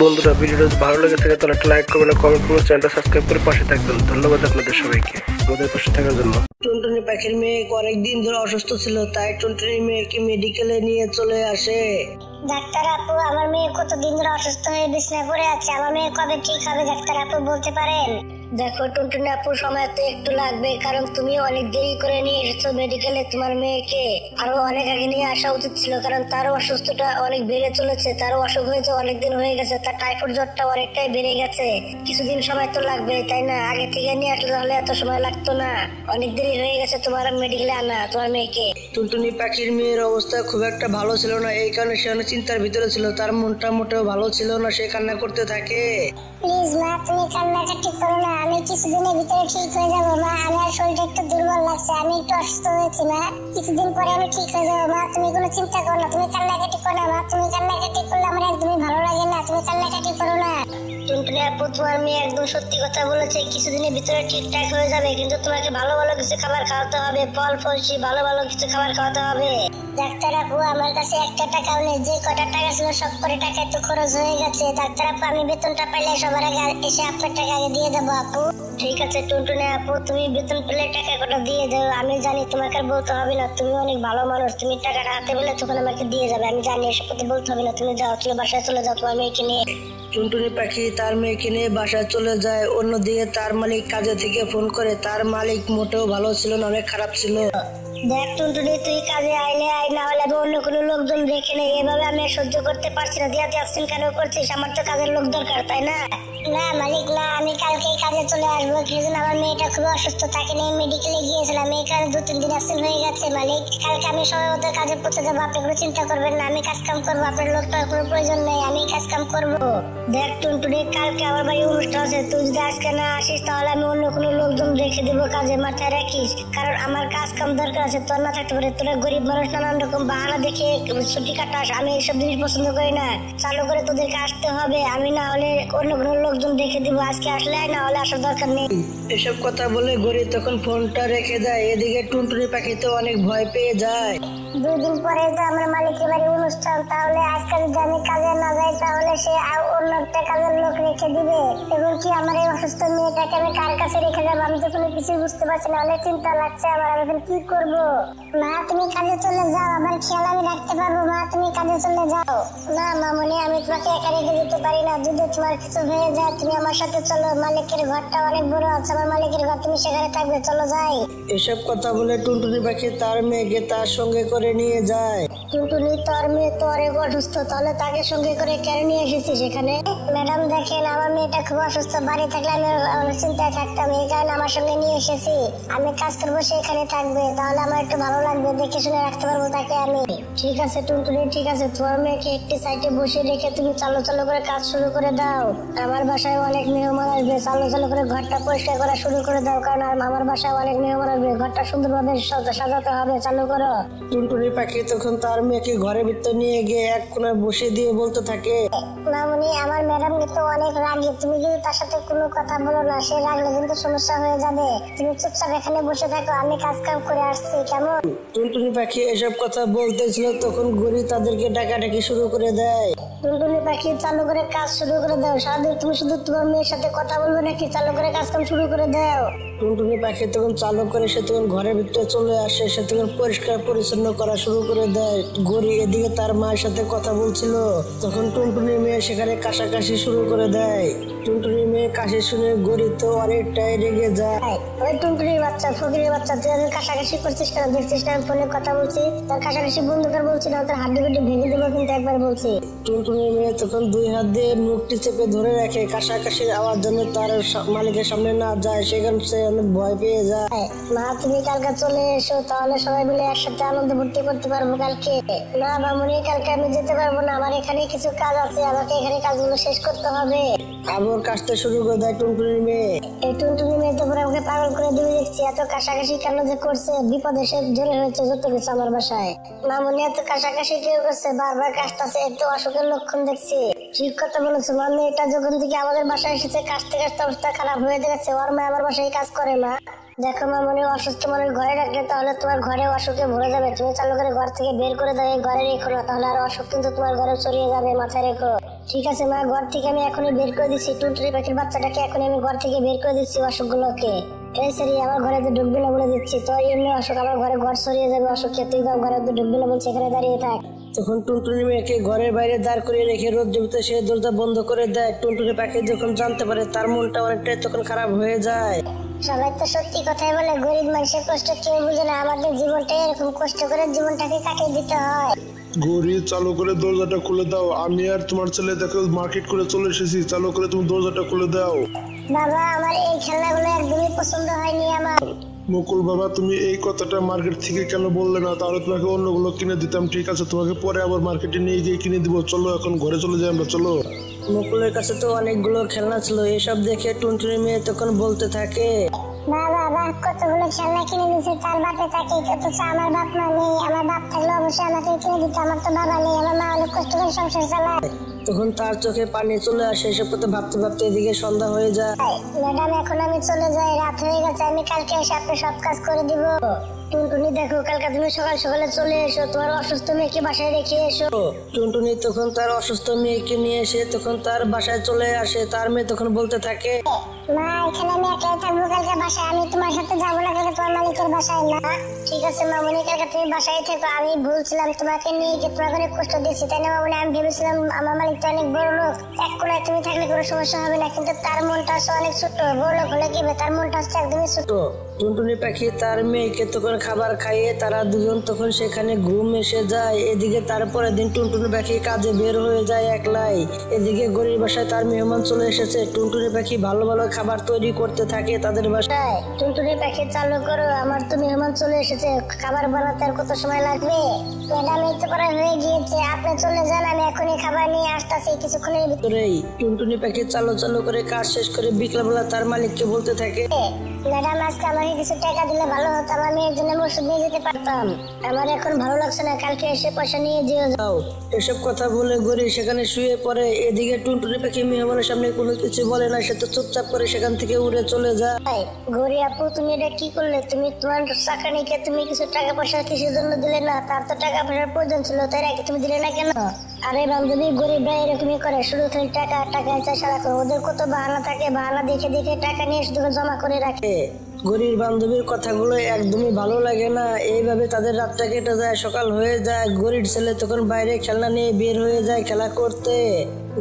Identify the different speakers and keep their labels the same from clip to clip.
Speaker 1: বন্ধুরা ভিডিওটা যদি ভালো লেগে থাকে তাহলে একটা লাইক করবেন, কমেন্ট করবেন, চ্যানেলটা সাবস্ক্রাইব করে পাশে থাকবেন। ধন্যবাদ আপনাদের সবাইকে আমাদের পাশে থাকার জন্য।
Speaker 2: টুনটুনি পাখির মেয়ে অনেকদিন ধরে অসুস্থ ছিল, তাই টুনটুনি মেয়েকে মেডিকেলে নিয়ে চলে আসে।
Speaker 3: ডাক্তার আপু, আমার মেয়ে কতদিন ধরে অসুস্থ হয়ে বিছানায় পড়ে আছে, আমার মেয়ে কবে ঠিক হবে ডাক্তার আপু বলতে পারেন?
Speaker 2: দেখো টুনটুনি আপু, সময় তো একটু লাগবে, কারণ তুমি অনেক দেরি করে নিয়ে এসেছো মেডিকেলে তোমার মেয়েকে। আরো অনেক আগে নিয়ে আসা উচিত ছিল, কারণ তার অসুস্থতা অনেক বেড়ে চলেছে। তার অসুখ হয়েছে অনেকদিন হয়ে গেছে, তার টাইফয়েড জ্বরটা অনেকটাই বেড়ে গেছে। কিছুদিন সময় তো লাগবে, তাই না? আগে থেকে নিয়ে আসলে তাহলে এত সময় লাগতো না। অনেক দেরি হয়ে গেছে তোমার মেডিকেলে আনা তোমার মেয়েকে। টুনটুনি পাখির মেয়ের অবস্থা খুব একটা ভালো ছিল না, এই কারণে সে অনেক চিন্তার ভিতরে ছিল। তার মনটা মোটেও ভালো ছিল না, সে কান্না করতে থাকে।
Speaker 3: প্লিজ মা, তুমি কান্নাকাটি করো না, আমি কিছুদিনের ভিতরে ঠিক হয়ে যাবো মা। আমার শরীরটা একটু দুর্বল লাগছে, আমি একটু অসুস্থ হয়েছি মা। কিছুদিন পরে আমি ঠিক হয়ে যাবো মা, তুমি কোনো চিন্তা করো না। তুমি কান্নাকাটি করো না মা, তুমি কান্নাকাটি করলে আমার একদমই ভালো লাগে না, তুমি কান্নাকাটি করো না।
Speaker 2: টুনটুনি আপু, তোমার মেয়ে একদম সত্যি কথা বলেছে, কিছুদিনের ভিতরে ঠিকঠাক হয়ে যাবে, কিন্তু তোমাকে ভালো ভালো কিছু খাবার খাওয়াতে হবে, ফল ফলসি ভালো ভালো কিছু খাবার খাওয়াতে হবে।
Speaker 3: ডাক্তার আপু, আমার কাছে একটা টাকাও নেই, যে কটা টাকা ছিল সব করে টাকা তো খরচ হয়ে গেছে। ডাক্তার আপু, আমি বেতনটা পাইলে সবার আগে এসে আপনার টাকা আগে দিয়ে দেবো আপু।
Speaker 2: ঠিক আছে টুনটুনি আপু, তুমি বেতন পেলে টাকা কটা দিয়ে যাও। আমি জানি তোমাকে আর বলতে হবে না, তুমি অনেক ভালো মানুষ, তুমি টাকাটা হাতে পেলে তখন আমাকে দিয়ে যাবে। আমি জানি এসব কথা বলতে হবে না, তুমি যাও, তুমি বাসায় চলে যাও তোমার মেয়েকে নিয়ে। টুনটুনি পাখি তার মেয়েকে নিয়ে বাসায় চলে যায়। অন্যদিকে তার মালিক কাজে থেকে ফোন করে। তার মালিক মোটেও ভালো ছিল না, অনেক খারাপ ছিল। দেখ টুনটুনি, তুই কাজে আইলে আই, না হলে আমি অন্য কোনো লোকজন রেখে নেই। এভাবে আমি সহ্য করতে পারছি না। দিয়াতে আসছেন কেন করছিস? আমার তো কাজের লোক দরকার, তাই না?
Speaker 3: না মালিক না, আমি কালকেই কাজে চলে আসবো। কিছুদিন আমার মেয়েটা খুব অসুস্থ, তাকে নিয়ে মেডিকেলে গিয়েছিলাম, এই কারণে 2-3 দিন অ্যাবসেন্ট হয়ে গেছে মালিক। কালকে আমি সময় মতো কাজে পৌঁছে যাবো, আপনি কোনো চিন্তা করবেন না। আমি কাজ কাম করবো, আপনার লোকটার কোনো প্রয়োজন নেই, আমি কাজ কাম করবো।
Speaker 2: দেখ টুনটুনি, কালকে আমার বাড়ি অনুষ্ঠান আছে, তুই যদি আজকে না আসিস তাহলে আমি অন্য কোনো লোকজন রেখে দেবো কাজে, মাথায় রাখিস। কারণ আমার কাজ কাম দরকার আছে, তোর না থাকতে পারে। তোরা গরিব মানুষ, নানান রকম বাহানা দেখে ছুটি কাটাস, আমি এইসব জিনিস পছন্দ করি না। চালু করে তোদেরকে আসতে হবে, আমি না হলে অন্য কোনো লোকজন রেখে দিব। আজকে আসলে না হলে আসার দরকার নেই। এসব কথা বলে গরিব তখন ফোনটা রেখে দেয়। এদিকে টুনটুনি পাখি তো অনেক ভয় পেয়ে যায়।
Speaker 3: 2 দিন পরে তো আমার মালিকের বাড়ি অনুষ্ঠান, তাহলে আজকে যদি আমি কাজে না যাই তাহলে সে অন্য একটা কাজের লোক রেখে দিবে। এবং কি আমার এই অসুস্থ মেয়েটাকে আমি কার কাছে রেখে যাবো? আমি তো কোনো কিছুই বুঝতে পারছি না, অনেক চিন্তা লাগছে আমার। আমি এখন কি করবো? মা তুমি কাজে চলে যাও, আমার খেয়াল আমি রাখতে পারবো। মা তুমি কাজে চলে যাও। না মামনি, আমি তোমাকে একা রেখে দিতে পারি না। যদি তোমার কিছু হয়ে যায় তুমি আমার সাথে চলো, মালিকের ঘরটা অনেক বড় আছে, আমার মালিকের ঘর, তুমি সেখানে থাকবে, চলো যাই।
Speaker 2: এসব কথা বলে টুনটুনি পাখি তার মেয়েকে তার সঙ্গে করে নিয়ে যায়। টুনটুনি, তোর মেয়ে তো অনেক অসুস্থ, তাহলে তাকে সঙ্গে করে কেন নিয়ে এসেছিস এখানে?
Speaker 3: ম্যাডাম দেখেন, আমার মেয়েটা খুব অসুস্থ, বাড়ি থাকলে আমি চিন্তায় থাকতাম, এই কারণে আমার সঙ্গে নিয়ে এসেছি। আমি কাজ করবো, সে এখানে থাকবে, তাহলে আমার একটু ভালো লাগবে, দেখে শুনে রাখতে পারবো তাকে আমি।
Speaker 2: ঠিক আছে টুনটুনি, ঠিক আছে, তোমার মেয়েকে একটি সাইডে বসে রেখে তুমি চালো চালো করে কাজ শুরু করে দাও। আমার বাসায় অনেক মেহমান আসবে, চালো চালো করে ঘরটা পরিষ্কার করা শুরু করে দাও, কারণ আমার বাসায় অনেক মেহমান আসবে, ঘরটা সুন্দরভাবে সাজাতে হবে, চালু করো। টুনটুনি পাখি তখন তার মেয়েকে ঘরের ভিতর নিয়ে গিয়ে এক কোণে বসে দিয়ে বলতে থাকে,
Speaker 3: মামনি, আমার ম্যাডাম কিন্তু অনেক রাগী, তুমি যদি তার সাথে কোনো কথা বলো না, সে রাগলে কিন্তু সমস্যা হয়ে যাবে। তুমি চুপচাপ এখানে বসে থাকো, আমি কাজ কাম করে আসছি, কেমন?
Speaker 2: টুনটুনি পাখি এসব কথা বলতেছিল, তখন গড়ি তাদেরকে ডাকাডাকি শুরু করে দেয়। টুনটুনি পাখি, চালু করে কাজ শুরু করে দাও। সারাদিন তুমি শুধু তোমার মেয়ের সাথে কথা বলবে নাকি? চালু করে কাজ কাম শুরু করে দাও। টুনটুনি পাখি তখন চালু করে সে তখন ঘরের ভিতরে চলে আসে, সে তখন পরিষ্কার পরিচ্ছন্ন করা শুরু করে দেয়। গড়ি এদিকে তার মায়ের সাথে কথা বলছিল, তখন টুনটুনি মেয়ে সেখানে কাশাকাশি শুরু করে দেয়। টুনটুনি মেয়ে কাশি শুনে গড়ি তো অনেকটাই রেগে যায়।
Speaker 3: ওই টুনটুনির বাচ্চা, ফকিরের বাচ্চা, তুই আজ কাশাকাশি করছিস কেন? দেখছিস না আমি ফোনে কথা বলছি? তার কাশাকাশি বন্ধ কর বলছি, না তোর হাড্ডি গুড্ডি ভেঙে দেবো কিন্তু একবার বলছি।
Speaker 2: টুনটুনি মেয়ে তখন 2 হাত দিয়ে মুখটি চেপে ধরে রাখে, কাশাকাশির আওয়াজ যেন তার মালিকের সামনে না যায়, সেখানে সে অনেক ভয় পেয়ে যায়।
Speaker 3: মা তুমি কালকে চলে এসো, তাহলে সবাই মিলে একসাথে আনন্দ ভর্তি করতে পারবো কালকে। না মামনি, কালকে আমি যেতে পারবো না, আমার এখানে কিছু কাজ আছে, আমাকে এখানে কাজগুলো শেষ করতে হবে।
Speaker 2: আবার কাশতে শুরু করে দেয় টুনটুনি মেয়ে।
Speaker 3: এই টুনটুনি মেয়ে তো পুরো আমাকে পাগল করে দিবে দেখছি, এত কাশাকাশি কেন যে করছে? বিপদে সে জোরে হয়েছে যত কিছু আমার বাসায়। মামনি, এত কাশাকাশি কেউ করছে? বারবার কাশতেছে, একটু অসুখের লক্ষণ দেখছি। ঠিক কথা বলেছো মা, মেয়েটা যখন থেকে আমাদের বাসায় এসেছে কাশতে কাশতে অবস্থা খারাপ হয়ে যাচ্ছে। ওর মা আমার বাসায় কাজ করে না। দেখো মামনি, অসুস্থ মানুষ ঘরে রাখলে তাহলে তোমার ঘরে অসুখে ভরে যাবে। তুমি চালু করে ঘর থেকে বের করে দাও, এই ঘরে রেখো না, তাহলে আর অসুখ কিন্তু তোমার ঘরে ছড়িয়ে যাবে, মাথায় রেখো।
Speaker 2: ঠিক আছে মা, ঘর থেকে আমি এখনই বের করে দিচ্ছি। টুনটুনি পাখির বাচ্চাটাকে এখনই আমি ঘর থেকে বের করে দিচ্ছি অসুখগুলোকে। এই সারি আমার ঘরে তো ঢুকবি না বলে দিচ্ছি, তোর জন্য অসুখ আমার ঘরে ঘর সরিয়ে যাবে। অসুখকে তুই ঘরে তো ঢুকবি না বলছে, এখানে দাঁড়িয়ে থাক।
Speaker 1: তখন টুনটুনি মেয়েকে ঘরের বাইরে দাঁড় করিয়ে রেখে রোদ্রের ভিতরে সে দরজা বন্ধ করে দেয়। টুনটুনি পাখি যখন জানতে পারে তার মনটা অনেকটাই তখন খারাপ হয়ে যায়।
Speaker 3: সবাই তো সত্যি কথাই বলে, গরিব মানুষের কষ্ট কেউ বুঝে না। আমাদের জীবনটা এরকম কষ্ট করে জীবনটাকে কাটিয়ে দিতে হয়।
Speaker 4: ঘড়ি চালু করে দরজাটা খুলে দাও। আমি আর তোমার ছেলে দেখো মার্কেট করে চলে এসেছি। চালু করে তুমি দরজাটা খুলে দাও।
Speaker 3: বাবা, আমার এই খেলনাগুলো একদমই পছন্দ হয়নি আমার।
Speaker 4: মুকুল বাবা, তুমি এই কথাটা মার্কেট থেকে কেন বললে না? তাহলে তোমাকে অন্যগুলো কিনে দিতাম। ঠিক আছে, তোমাকে পরে আবার মার্কেটে নিয়ে গিয়ে কিনে দিব। চলো এখন ঘরে চলে যাই আমরা, চলো।
Speaker 1: মুকুলের কাছে তো অনেকগুলো খেলনা ছিল। এসব দেখে টুনটুনি মেয়ে তখন বলতে থাকে,
Speaker 3: বাবা বাহ, কতগুলো খেলনা কিনে দিচ্ছে তার বাপে থাকে, অথচ আমার বাপ মা নেই। আমার বাপ থাকলে অবশ্যই আমাকে কিনে দিত। আমার তো বাবা নেই, আমার মা অনেক কষ্ট করে সংসার চালায়।
Speaker 1: তখন তার চোখে পানি চলে আসে। এসব কথা ভাবতে ভাবতে এদিকে সন্ধ্যা হয়ে যায়।
Speaker 3: ম্যাডাম, এখন আমি চলে যাই, রাত হয়ে গেছে। আমি কালকে এসে আপনার সব কাজ করে দিব।
Speaker 2: টুনটুনি দেখো, কালকে তুমি সকাল সকালে চলে এসো, তোমার অসুস্থ মেয়েকে বাসায় রেখে এসো।
Speaker 1: টুনটুনি তখন তার অসুস্থ মেয়েকে নিয়ে এসে তখন তার বাসায় চলে আসে। তার মেয়ে তখন বলতে থাকে,
Speaker 3: মা, এখানে আমি একাই থাকবো কালকে বাসায়। আমি তোমার সাথে যাবো না কালকে তোমার মালিকের বাসায়। না,
Speaker 2: ঠিক আছে মামনি, কালকে তুমি বাসায় থেকো। আমি ভুলছিলাম তোমাকে নিয়ে গিয়ে তোমাকে অনেক কষ্ট দিচ্ছি, তাই না মামনি? আমি ভেবেছিলাম আমার মালিক তো অনেক বড় লোক, এক কোনায় তুমি থাকলে কোনো সমস্যা হবে না। কিন্তু তার মনটা হচ্ছে অনেক ছোট। বড় লোক হলে কি হবে, তার মনটা হচ্ছে একদমই ছোট।
Speaker 1: টুনটুনি পাখি তার মেয়েকে তখন খাবার খাইয়ে তারা দুজন তখন সেখানে ঘুম এসে যায়। এদিকে তারপরের দিন টুনটুনি পাখি কাজে বের হয়ে যায় একলাই। এদিকে গরিব বাসায় তার মেহমান চলে এসেছে। টুনটুনি পাখি ভালো ভালো খাবার তৈরি করতে থাকে তাদের বাসায়।
Speaker 2: টুনটুনি পাখি চালু করো, আমার তো মেহমান চলে এসেছে, খাবার বানাতে আর কত সময় লাগবে?
Speaker 3: ম্যাডাম, এই তো করা হয়ে গিয়েছে, আপনি চলে যান, আমি এখনই খাবার নিয়ে আসতেছি কিছুক্ষণের ভিতরে।
Speaker 1: ভিতরেই টুনটুনি পাখি চালু চালু করে কাজ শেষ করে বিকেলবেলা তার মালিককে বলতে থাকে,
Speaker 3: ম্যাডাম, আজকে আমাকে কিছু টাকা দিলে ভালো হতো, আমার মেয়ের জন্য আমি ওষুধ নিয়ে যেতে পারতাম।
Speaker 2: আমার এখন ভালো লাগছে না, কালকে এসে পয়সা নিয়ে যেও।
Speaker 1: যাও। এসব কথা বলে গরিব সেখানে শুয়ে পড়ে। এদিকে টুনটুনি পাখি মেহমানের সামনে কোনো কিছু বলে না, সে তো চুপচাপ করে সেখান থেকে উড়ে চলে যায়।
Speaker 2: গৌরী আপু, তুমি এটা কি করলে? তুমি তোমার চাকরানিকে তুমি কিছু টাকা পয়সা কিসের জন্য দিলে না? তার তো টাকা পয়সার প্রয়োজন ছিল, তাই নাকি? তুমি দিলে না কেন? আরে বান্ধবী, গরিবরা এরকমই করে, শুধু খালি টাকা টাকা চায় সারাক্ষণ। ওদের কত বাহানা থাকে, বাহানা দেখে দেখে টাকা নিয়ে শুধু জমা করে রাখে।
Speaker 1: গরির বান্ধবীর কথাগুলো একদমই ভালো লাগে না। এইভাবে তাদের রাতটা কেটে যায়, সকাল হয়ে যায়। গরির ছেলে তখন বাইরে খেলনা নিয়ে বের হয়ে যায় খেলা করতে।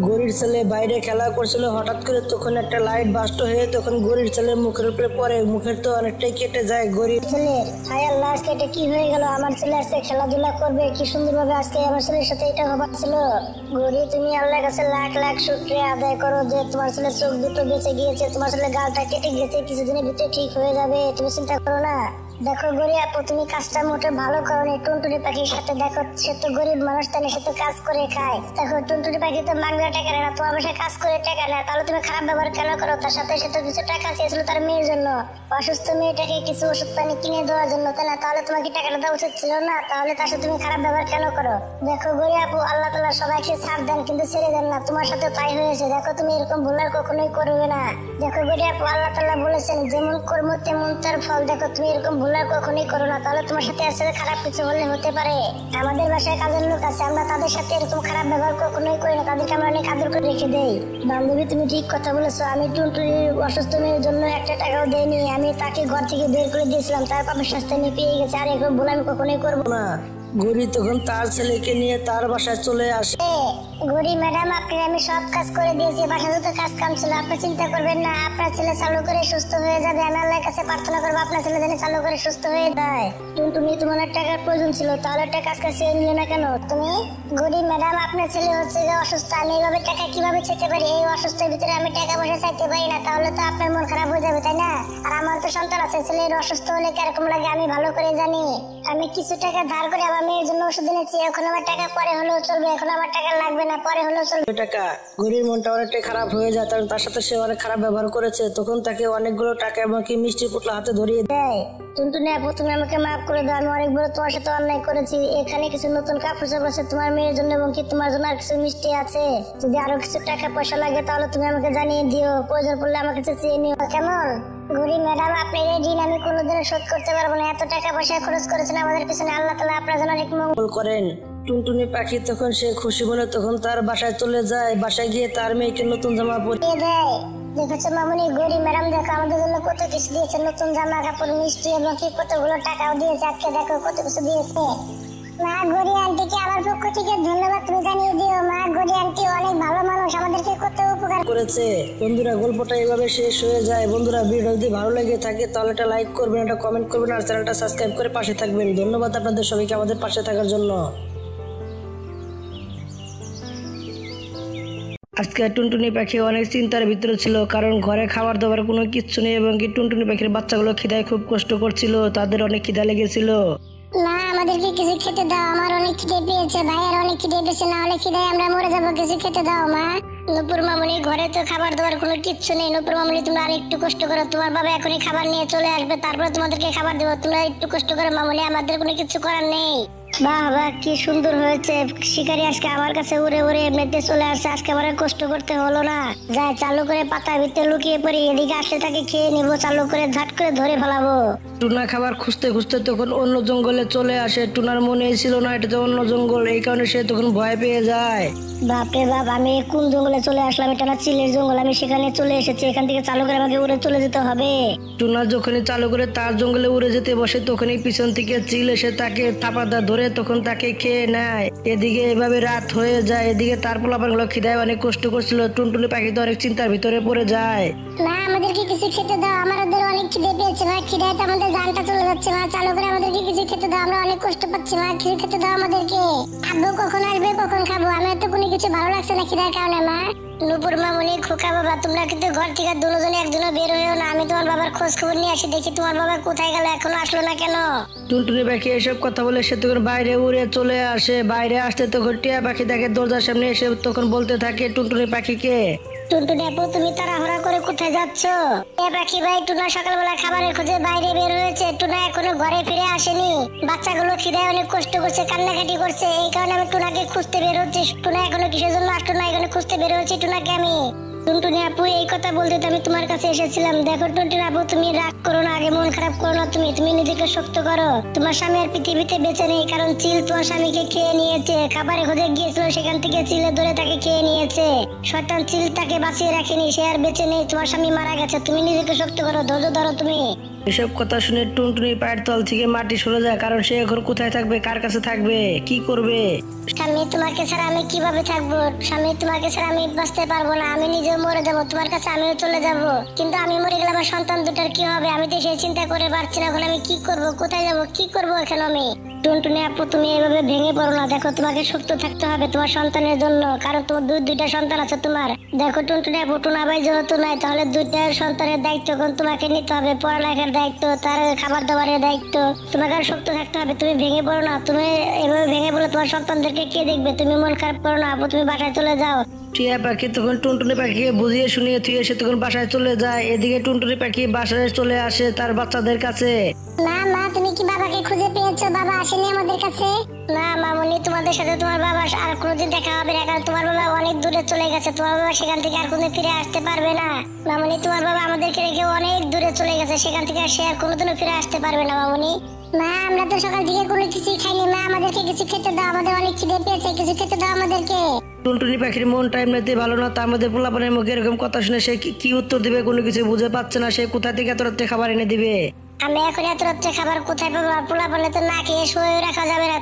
Speaker 1: গরির ছেলে বাইরে খেলা করছিল, হঠাৎ করে তখন একটা লাইট বাস্ট হয়ে তখন গরির ছেলের মুখের উপরে পড়ে। মুখের তো অনেকটাই কেটে যায় গরিব
Speaker 2: ছেলের। হায় আল্লাহ, আজকে এটা কি হয়ে গেল? আমার ছেলে আজকে খেলাধুলা করবে, কি সুন্দর ভাবে আজকে আমার ছেলের সাথে এটা হবার ছিল। গৌরী, তুমি আল্লাহর কাছে লাখ লাখ শুকরিয়া আদায় করো যে তোমার ছেলের চোখ দুটো বেঁচে গিয়েছে, তোমার ছেলের গালটা কেটে গেছে, কিছুদিনের ভিতরে ঠিক হয়ে যাবে, তুমি চিন্তা করো না। দেখো গৌরী আপু, তুমি কাজটা মোটে ভালো করো নি। টুনটুনি পাখির সাথে দেখো, সে তো গরিব মানুষ, তাহলে সে তো কাজ করে খায়। দেখো টুনটুনি পাখি তো মাংলা টাকা নেয় না, তোমার বাসায় কাজ করে টাকা নেয়, তাহলে তুমি খারাপ ব্যবহার কেন করো? তার সাথে সে তো কিছু টাকা চেয়েছিল তার মেয়ের জন্য, অসুস্থ মেয়েটাকে কিছু ওষুধ পানি কিনে দেওয়ার জন্য, তাই না? তাহলে তোমাকে টাকাটা দেওয়া উচিত ছিল না? তাহলে তার সাথে তুমি খারাপ ব্যবহার কেন করো? দেখো গৌরী আপু, আল্লাহ তাআলা সবাইকে ছাড় দেন কিন্তু ছেড়ে দেন না। তোমার সাথে তাই হয়েছে। দেখো তুমি এরকম ভুল আর কখনোই করবে না। দেখো গৌরী আপু, আল্লাহ তাআলা বলেছেন যেমন কর্ম তেমন তার ফল। দেখো তুমি এরকম ভুল আর কখনোই করো না, তাহলে তোমার সাথে আসলে খারাপ কিছু হলে হতে পারে। আমাদের বাসায় কাজের লোক আছে, আমরা তাদের সাথে এরকম খারাপ ব্যবহার কখনোই করি না, তাদেরকে আমরা অনেক আদর করে রেখে দেই। বান্ধবী, তুমি ঠিক কথা বলেছো। আমি টুনটুনির অসুস্থ মেয়ের জন্য একটা টাকাও দেয়নি, আমি তাকে ঘর থেকে বের করে দিয়েছিলাম, তার পাপের শাস্তি আমি পেয়ে গেছি। আর এরকম ভুল আমি কখনোই করবো না।
Speaker 1: গরি তখন তার ছেলেকে নিয়ে তার বাসায় চলে আসে।
Speaker 3: গৌরী ম্যাডাম, আপনি আমি সব কাজ করে দিয়েছি, বাসা যত কাজ কাম ছিল। আপনি চিন্তা করবেন না, আপনার ছেলে চালু করে সুস্থ হয়ে যাবে। আমি আল্লাহর কাছে প্রার্থনা করবো আপনার ছেলে যেন চালু করে সুস্থ হয়ে যায়।
Speaker 2: টুনটুনি, তোমার টাকার প্রয়োজন ছিল, তাহলে একটা কাজ কাজ চেয়ে নিলে না কেন তুমি?
Speaker 3: গৌরী ম্যাডাম, আপনার ছেলে হচ্ছে যে অসুস্থ, আমি এইভাবে টাকা কিভাবে চাইতে পারি? এই অসুস্থের ভিতরে আমি টাকা পয়সা চাইতে পারি না, তাহলে তো আপনার মন খারাপ হয়ে যাবে, তাই না? আর আমার তো সন্তান আছে, ছেলের অসুস্থ হলে কিরকম লাগে আমি ভালো করে জানি। আমি কিছু টাকা ধার করে আমার মেয়ের জন্য ওষুধ এনেছি, এখন আমার টাকা পরে হলেও চলবে, এখন আমার টাকা লাগবে না, পরে হলেও চলবে।
Speaker 1: টাকা গরির মনটা অনেকটাই খারাপ হয়ে যায়, কারণ তার সাথে সে অনেক খারাপ ব্যবহার করেছে। তখন তাকে অনেকগুলো টাকা এবং কি মিষ্টি পুটলা হাতে ধরিয়ে দেয়।
Speaker 2: টুনটুনি আপু, তুমি আমাকে মাফ করে দাও, আমি অনেক বড় তোমার সাথে অন্যায় করেছি। এখানে কিছু নতুন কাপড় চোপড় আছে তোমার মেয়ের জন্য এবং কি তোমার জন্য আর কিছু মিষ্টি আছে। যদি আরো কিছু টাকা পয়সা লাগে তাহলে তুমি আমাকে জানিয়ে দিও, প্রয়োজন পড়লে আমার কাছে চেয়ে নিও, কেমন?
Speaker 3: গৌরী ম্যাডাম, আপনার এই ঋণ আমি কোনোদিনও শোধ করতে পারবো না। এত টাকা পয়সা খরচ করেছেন আমাদের পিছনে, আল্লাহ তাআলা আপনার জন্য অনেক মঙ্গল
Speaker 1: করেন। টুনটুনি পাখি তখন সে খুশি মনে তখন তার বাসায় চলে যায়। বাসায় গিয়ে তার মেয়েকে নতুন জামা পরিয়ে
Speaker 3: দেয়। দেখেছো মামুনি, গৌরী ম্যাডাম দেখো আমাদের জন্য কত কিছু দিয়েছে, নতুন জামা কাপড়, মিষ্টি এবং কি কতগুলো টাকাও দিয়েছে। আজকে দেখো কত কিছু দিয়েছে। মা, গৌরী আন্টিকে আমার পক্ষ থেকে ধন্যবাদ তুমি জানিয়ে দিও। মা, গৌরী আন্টি অনেক ভালো মানুষ, আমাদেরকে কত উপকার
Speaker 1: করেছে। বন্ধুরা, গল্পটা এভাবে শেষ হয়ে যায়। বন্ধুরা, ভিডিও যদি ভালো লেগে থাকে তাহলে একটা লাইক করবেন, একটা কমেন্ট করবেন আর চ্যানেলটা সাবস্ক্রাইব করে পাশে থাকবেন। ধন্যবাদ আপনাদের সবাইকে আমাদের পাশে থাকার জন্য। আজকে টুনটুনি পাখি অনেক চিন্তার ভিতরে ছিল, কারণ ঘরে খাবার দাবার কোনো কিচ্ছু নেই এবং কি টুনটুনি পাখির বাচ্চাগুলো খিদায় খুব কষ্ট করছিল, তাদের অনেক খিদা লেগেছিল।
Speaker 3: না, আমাদেরকে কিছু খেতে দাও, আমার অনেক খিদে পেয়েছে, ভাইয়ের অনেক খিদে পেয়েছে, না হলে খিদায় আমরা মরে যাবো, কিছু খেতে দাও মা। নুপুর মামুনি, ঘরে তো খাবার দাবার কোনো কিচ্ছু নেই। নুপুর মামুনি, তোমরা আর একটু কষ্ট করো, তোমার বাবা এখনই খাবার নিয়ে চলে আসবে, তারপরে তোমাদেরকে খাবার দেবো। তোমরা একটু কষ্ট করো মামুনি, আমাদের কোনো কিছু করার নেই। বাহ বাহ, কি সুন্দর হয়েছে। শিকারি আজকে আমার কাছে উড়ে উড়ে এমনিতে চলে আসছে, আজকে আমার কষ্ট করতে হলো না। যাই চালু করে পাতার ভিতরে লুকিয়ে পড়ি, এদিকে আসলে তাকে খেয়ে নিবো, চালু করে ঝাট করে ধরে ফেলাবো।
Speaker 1: টুনা খাবার খুঁজতে খুঁজতে তখন অন্য জঙ্গলে চলে আসে। টুনার মনে ছিল না এটা তো অন্য জঙ্গল, এই কারণে সে তখন ভয় পেয়ে যায়।
Speaker 3: বাপরে বাপ, আমি কোন জঙ্গলে চলে আসলাম? এটা না চিলের জঙ্গল, আমি সেখানে চলে এসেছি। এখান থেকে চালু করে আমাকে উড়ে চলে যেতে হবে।
Speaker 1: টুনা যখনই চালু করে তার জঙ্গলে উড়ে যেতে বসে তখনই পিছন থেকে চিল এসে তাকে থাপাদা ধরে তখন তাকে খেয়ে নেয়। এদিকে এভাবে রাত হয়ে যায়। এদিকে তার পোলাপানগুলো খিদায় অনেক কষ্ট করছিল। টুনটুনি পাখি তো অনেক চিন্তার ভিতরে পড়ে যায়।
Speaker 3: না, আমাদেরকে কিছু খেতে দাও, আমাদের অনেক খিদে পেয়েছে মা, খিদায় তো আমাদের জানটা চলে যাচ্ছে মা, চালু করে আমাদেরকে কিছু খেতে দাও, আমরা অনেক কষ্ট পাচ্ছি মা, কিছু খেতে দাও আমাদেরকে। আব্বু কখন আসবে, কখন খাবো? আমার তো কোনো কিছু ভালো লাগছে না খিদার কারণে মা। নুপুর মামুনি, খোকা বাবা, তোমরা কিন্তু ঘর থেকে দুজনে একজনে বের হয়েও না, আমি তোমার বাবার খোঁজ খবর নিয়ে আসি, দেখি তোমার বাবা কোথায় গেল, এখনো আসলো না কেন?
Speaker 1: টুনটুনি পাখি এসব কথা বলে সে তখন বাইরে উড়ে চলে আসে। বাইরে আসতে তখন টিয়া পাখি দেখে দরজার সামনে এসে তখন বলতে থাকে টুনটুনি পাখিকে,
Speaker 3: টুনটুনি আপু, তুমি তাড়াহুড়া করে কোথায় যাচ্ছ? এ পাখি ভাই, টুনা সকালবেলা খাবারের খোঁজে বাইরে বের হয়েছে, টুনা এখনো ঘরে ফিরে আসেনি। বাচ্চাগুলো খিদায় অনেক কষ্ট করছে, কান্নাকাটি করছে, এই কারণে আমি টুনাকে খুঁজতে বের হচ্ছি। টুনা এখনো কিসের জন্য আসলো না, এখানে খুঁজতে বের হয়েছি টুনাকে আমি। টুনটুনি আপু, এই কথা বলতে তো আমি তোমার কাছে এসেছিলাম। দেখো টুনটুনি আপু, তুমি রাগ করো না, আগে মন খারাপ করো না, তুমি নিজেকে শক্ত করো। তোমার স্বামী আর পৃথিবীতে বেঁচে নেই, কারণ চিল তোমার স্বামীকে খেয়ে নিয়েছে। খাবারে খোঁজে গিয়েছিল, সেখান থেকে চিলে ধরে তাকে খেয়ে নিয়েছে। শয়তান চিল তাকে বাঁচিয়ে রাখেনি, সে আর বেঁচে নেই, তোমার স্বামী মারা গেছে। তুমি নিজেকে শক্ত করো, ধৈর্য ধরো তুমি।
Speaker 1: এসব কথা শুনে টুনটুনি পায়ের তল থেকে মাটি সরে যায়, কারণ সে এখন কোথায় থাকবে, কার কাছে থাকবে, কি করবে।
Speaker 3: স্বামী, তোমাকে ছাড়া আমি কিভাবে থাকবো? স্বামী, তোমাকে ছাড়া আমি বাঁচতে পারবো না, আমি নিজেও মরে যাবো, তোমার কাছে আমিও চলে যাব। কিন্তু আমি মরে গেলে আমার সন্তান দুটার কি হবে? আমি তো সেই চিন্তা করে পারছি না, এখন আমি কি করব, কোথায় যাব, কি করবো এখন আমি? টুনটুনি আপু, তুমি এভাবে ভেঙে পড়ো না, দেখো তোমাকে শক্ত থাকতে হবে তোমার সন্তানের জন্য, কারণ তোমার দুইটা সন্তান আছে তোমার। দেখো টুনটুনি আপু, টুনা ভাই যেহেতু নাই, তাহলে দুইটা সন্তানের দায়িত্ব এখন তোমাকে নিতে হবে, পড়ালেখার দায়িত্ব, তার খাবার দাবারের দায়িত্ব, তোমাকে আর শক্ত থাকতে হবে। তুমি ভেঙে পড়ো না, তুমি এভাবে ভেঙে পড়লে তোমার সন্তানদেরকে কে দেখবে? তুমি মন খারাপ করো না আপু, তুমি বাসায় চলে যাও।
Speaker 1: টিয়া পাখি তখন টুনটুনি পাখিকে বুঝিয়ে শুনিয়ে থুয়ে সে তখন বাসায় চলে যায়। এদিকে টুনটুনি পাখি বাসায় চলে আসে তার বাচ্চাদের কাছে।
Speaker 3: না মা, তুমি কি বাবাকে খুঁজে পেয়েছো? বাবা আসেনি আমাদের কাছে? না মামুনি, তোমাদের সাথে তোমার বাবা আর কোনোদিন দেখা হবে না, কারণ তোমার বাবা অনেক দূরে চলে গেছে, তোমার বাবা সেখান থেকে আর কোনোদিন ফিরে আসতে পারবে না। মামুনি, তোমার বাবা আমাদেরকে রেখে অনেক দূরে চলে গেছে, সেখান থেকে সে আর কোনোদিনও ফিরে আসতে পারবে না মামুনি। মা, আমরা তো সকাল থেকে কোনো কিছুই খাইনি মা, আমাদেরকে কিছু খেতে দাও, আমাদের অনেক খিদে পেয়েছে, কিছু খেতে দাও আমাদেরকে।
Speaker 1: টুনটুনি পাখির মনটা এমনিতে ভালো না, তার মধ্যে পোলাপানের মুখে এরকম কথা শুনে সে কি উত্তর দিবে কোনো কিছু বুঝে পাচ্ছে না। সে কোথা থেকে এত রাত্রে খাবার এনে দিবে?
Speaker 3: আমি এখন এত রাত্রে খাবার কোথায় পাবো? পোলাপানে তো না খেয়ে শুয়ে রাখা যাবে না,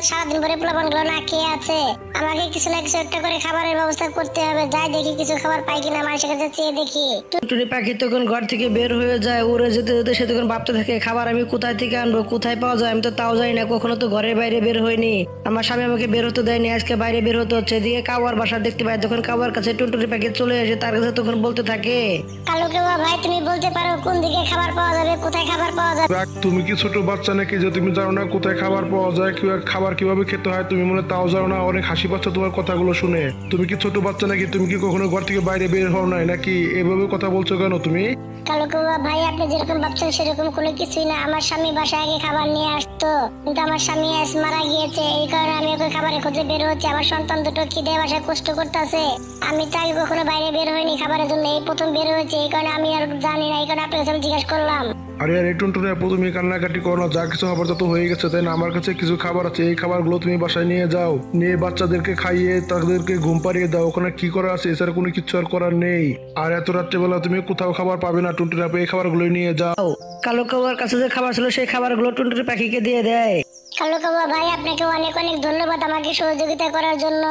Speaker 3: সারাদিন পরে পোলাপান গুলো না খেয়ে আছে। আমাকে কিছু না কিছু একটা করে খাবারের ব্যবস্থা করতে হবে। যাই দেখি কিছু খাবার পাই কিনা, মানুষের কাছে চেয়ে দেখি।
Speaker 1: টুনটুনি পাখি তখন ঘর থেকে বের হয়ে যায়। উড়ে যেতে যেতে সে তখন ভাবতে থাকে, খাবার আমি কোথায় থেকে আনবো, কোথায় পাওয়া যায়, আমি তো তাও যাই না, কখনো তো ঘরের বাইরে বের হয়নি, আমার স্বামী আমাকে বের হতে দেয়নি, আজকে বাইরে বের হতে হচ্ছে। এদিকে কাওয়ার বাসা দেখতে পায়, তখন কাওয়ার কাছে টুনটুনি পাখি চলে এসে তার কাছে তখন বলতে থাকে,
Speaker 3: কালো কেওয়া ভাই, তুমি বলতে পারো কোন দিকে খাবার পাওয়া যাবে, কোথায় খাবার পাওয়া যাবে?
Speaker 4: তুমি কি ছোট বাচ্চা নাকি যে তুমি জানো না কোথায় খাবার পাওয়া যায়, খাবার কিভাবে খেতে হয়, তুমি মনে তাও জানো না? অনেক হাসি পাচ্ছে তোমার কথাগুলো শুনে। তুমি কি ছোট বাচ্চা নাকি? তুমি কি কখনো ঘর থেকে বাইরে বের হও নাই নাকি? এভাবে কথা বলছো কেন তুমি?
Speaker 3: কালো কেওয়া ভাই, আপনি যেরকম ভাবছেন সেরকম কোনো কিছুই না। আমার স্বামী বাসায় আগে খাবার নিয়ে আসতো, কিন্তু আমার স্বামী আজ মারা গিয়েছে, এই কারণে আমি ওকে খাবারের খোঁজে বের হচ্ছি। আমার সন্তান দুটো খিদে বাসায় কষ্ট করতেছে, আমি তাই কখনো বাইরে বের হইনি খাবারের জন্য, এই প্রথম বের হয়েছে, এই কারণে আমি আর জানি না, এই কারণে আপনার কাছে জিজ্ঞাসা করলাম।
Speaker 4: আরে আরে টুনটুনি আপু, তুমি কান্নাকাটি করো না, যা কিছু হবার তো হয়ে গেছে, তাই না? আমার কাছে কিছু খাবার আছে, এই খাবারগুলো তুমি বাসায় নিয়ে যাও, নিয়ে বাচ্চাদেরকে খাইয়ে তাদেরকে ঘুম পাড়িয়ে দাও। ওখানে কি করা আছে এছাড়া কোনো কিছু আর করার নেই। আর এত রাত্রেবেলা তুমি কোথাও খাবার পাবে না, টুনটুনি আপু এই খাবারগুলো নিয়ে যাও।
Speaker 1: কালো কাবার কাছে যে খাবার ছিল সেই খাবারগুলো টুনটুনি পাখিকে দিয়ে দেয়।
Speaker 3: কালো কাবা ভাই, আপনাকে অনেক অনেক ধন্যবাদ আমাকে সহযোগিতা করার জন্য।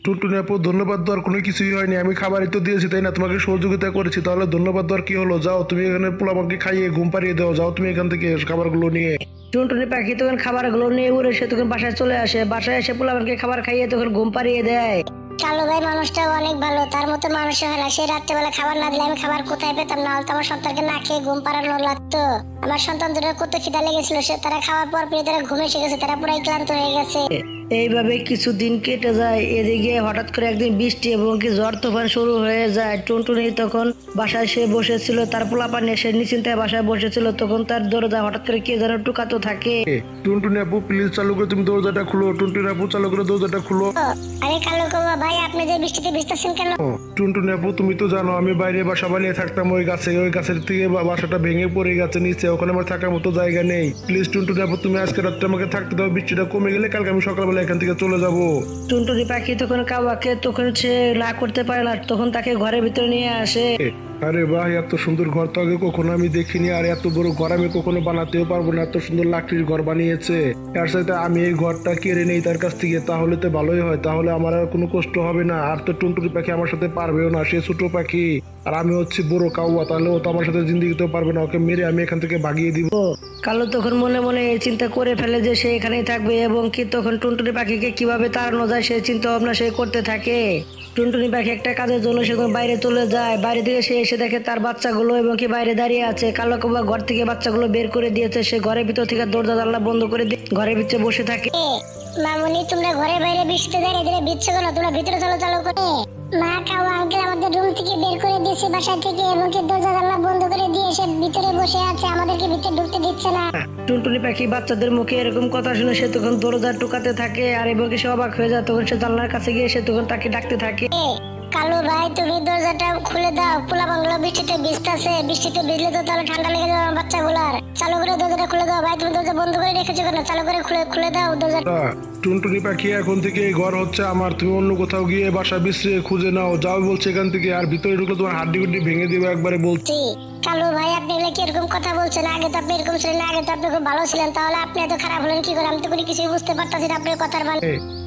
Speaker 4: টুনটুনি আপু, ধন্যবাদ দেওয়ার কোনো কিছুই হয়নি, আমি খাবারই তো দিয়েছি, তাই না? তোমাকে সহযোগিতা করেছি, তাহলে ধন্যবাদ দেওয়ার কি হলো? যাও তুমি এখানে পোলাপানকে খাইয়ে ঘুম পাড়িয়ে দাও, যাও তুমি এখান থেকে খাবারগুলো নিয়ে।
Speaker 1: টুনটুনি পাখি তখন খাবারগুলো নিয়ে উড়ে সে তখন বাসায় চলে আসে, বাসায় এসে পোলাপানকে খাবার খাইয়ে তখন ঘুম পাড়িয়ে দেয়।
Speaker 3: কালো ভাই মানুষটা অনেক ভালো, তার মতো মানুষ হয় না। সে রাত্রেবেলা খাবার না দিলে আমি খাবার কোথায় পেতাম? না হলে আমার সন্তানকে না খেয়ে ঘুম পাড়ানো লাগতো। আমার সন্তান দুটোর কত খিদা লেগেছিল, সে তারা খাওয়ার পর পেয়ে তারা ঘুমে এসে গেছে, তারা পুরাই ক্লান্ত হয়ে গেছে।
Speaker 1: এইভাবে কিছুদিন কেটে যায়। এদিকে হঠাৎ করে একদিন বৃষ্টি এবং কি ঝড় তুফান শুরু হয়ে যায়। টুনটুনি তখন বাসায় সে বসেছিল, তার পোলাপান এসে নিশ্চিন্তায় বাসায় বসেছিল, তখন তার দরজা হঠাৎ করে কে যেন টুকাতো থাকে।
Speaker 4: টুনটুনি আপু প্লিজ চালু করে তুমি দরজাটা খুলো, টুনটুনি আপু চালু করে দরজাটা খুলো।
Speaker 3: আরে কালো কাবা ভাই, আপনি যে বৃষ্টিতে ভিজতেছেন কেন?
Speaker 4: টুনটুনি আপু তুমি তো জানো আমি বাইরে বাসা বানিয়ে থাকতাম ওই গাছের থেকে বাসাটা ভেঙে পড়ে গেছে নিচে, ওখানে আমার থাকার মতো জায়গা নেই। প্লিজ টুনটুনি আপু তুমি আজকে রাত্রে আমাকে থাকতে দাও, বৃষ্টিটা কমে গেলে কালকে আমি সকালবেলা এখান থেকে চলে যাবো।
Speaker 1: টুনটুনি পাখি তখন কাওয়াকে তখন সে না করতে পারে না, তখন তাকে ঘরের ভিতরে নিয়ে আসে।
Speaker 4: আরে ভাই, এত সুন্দর ঘর তো আগে কখনো আমি দেখিনি, আর এত বড় ঘর আমি কখনো বানাতেও পারবো না, এত সুন্দর লাকড়ির ঘর বানিয়েছে। এর সাথে আমি এই ঘরটা কেড়ে নেই তার কাছ থেকে, তাহলে তো ভালোই হয়, তাহলে আমার আর কোনো কষ্ট হবে না। আর তো টুনটুনি পাখি আমার সাথে পারবেও না, সে ছোট পাখি আর আমি হচ্ছে বড় কাউয়া, তাহলে ও তো আমার সাথে জিন্দিগিতেও পারবে না, ওকে মেরে আমি এখান থেকে ভাগিয়ে দিব।
Speaker 1: কালো তখন মনে মনে এই চিন্তা করে ফেলে যে সে এখানেই থাকবে এবং কি তখন টুনটুনি পাখিকে কিভাবে তাড়ানো যায় সে চিন্তা ভাবনা সে করতে থাকে। টুনটুনি পাখি একটা কাজের জন্য সে বাইরে চলে যায়, বাইরে থেকে সে এসে দেখে তার বাচ্চাগুলো এবং কি বাইরে দাঁড়িয়ে আছে। কালো কাবা ঘর থেকে বাচ্চাগুলো বের করে দিয়েছে, সে ঘরের ভিতর থেকে দরজা জানলা বন্ধ করে দিয়ে ঘরের ভিতরে বসে থাকে।
Speaker 3: মামুনি, তোমরা ঘরের বাইরে বৃষ্টিতে দাঁড়িয়ে দাঁড়িয়ে ভিজছো কেন? তোমরা ভিতরে চলো চলো করে। মা কাওয়া আঙ্কেল আমাদের রুম থেকে বের করে দিয়েছে বাসা থেকে, এবং কি দরজা জানলা বন্ধ করে দিয়ে সে ভিতরে বসে আছে, আমাদেরকে ভিতরে ঢুকতে দিচ্ছে না।
Speaker 1: টুনটুনি পাখি বাচ্চাদের মুখে এরকম কথা শুনে সে তখন দরজা টুকাতে থাকে, আর এবং কি সে অবাক হয়ে যায়। তখন সে জানলার কাছে গিয়ে সে তখন তাকে ডাকতে থাকে।
Speaker 3: কালু ভাই, তুমি দরজাটা খুলে দাও, পোলা বাংলা বৃষ্টিতে ভিজতেছে, বৃষ্টিতে ভিজলে তো তাহলে ঠান্ডা লেগে যাবে বাচ্চাগুলার। চালু করে দরজাটা খুলে দাও ভাই, তুমি দরজা বন্ধ করে রেখেছো কেন? চালু করে খুলে দাও দরজাটা।
Speaker 4: টুনটুনি পাখি, এখন থেকে এই ঘর হচ্ছে আমার, তুমি অন্য কোথাও গিয়ে বাসা বিশ্রে খুঁজে নাও, যাও বলছে এখান থেকে। আর ভিতরে ঢুকলে তোমার হাড্ডি গুড্ডি ভেঙে দিবে একবারে বলছি।
Speaker 3: কালু ভাই, আপনি এগুলো কি এরকম কথা বলছেন? আগে তো আপনি এরকম ছিলেন না, আগে তো আপনি খুব ভালো ছিলেন, তাহলে আপনি এত খারাপ হলেন কি করে? আমি তো কোনো কিছুই বুঝতে পারতাছি না আপনার কথার মানে।